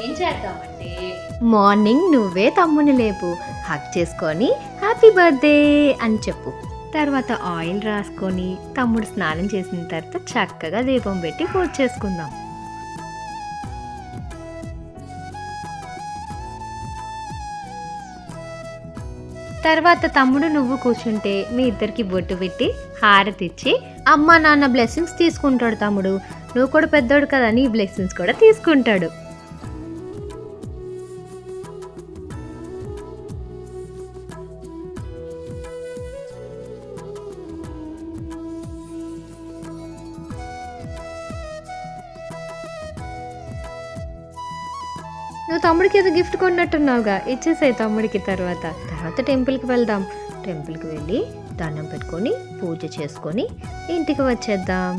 ఏం చేద్దామంటే మార్నింగ్ నువ్వే తమ్ముని లేపు, హగ్ చేసుకొని హ్యాపీ బర్త్డే అని చెప్పు. తర్వాత ఆయిల్ రాసుకొని తమ్ముడు స్నానం చేసిన తర్వాత చక్కగా దీపం పెట్టి పూజ చేసుకుందాం. తర్వాత తమ్ముడు నువ్వు కూర్చుంటే మీ ఇద్దరికి బొట్టు పెట్టి హారతిచ్చి అమ్మ నాన్న బ్లెస్సింగ్స్ తీసుకుంటాడు. తమ్ముడు నువ్వు కూడా పెద్దోడు కదా, నీ బ్లెస్సింగ్స్ కూడా తీసుకుంటాడు. నువ్వు తమ్ముడికి ఏదో గిఫ్ట్ కొన్నట్టున్నావుగా, ఇచ్చేసాయి తమ్ముడికి. తర్వాత టెంపుల్కి వెళ్దాం. టెంపుల్కి వెళ్ళి దండం పెట్టుకొని పూజ చేసుకొని ఇంటికి వచ్చేద్దాం.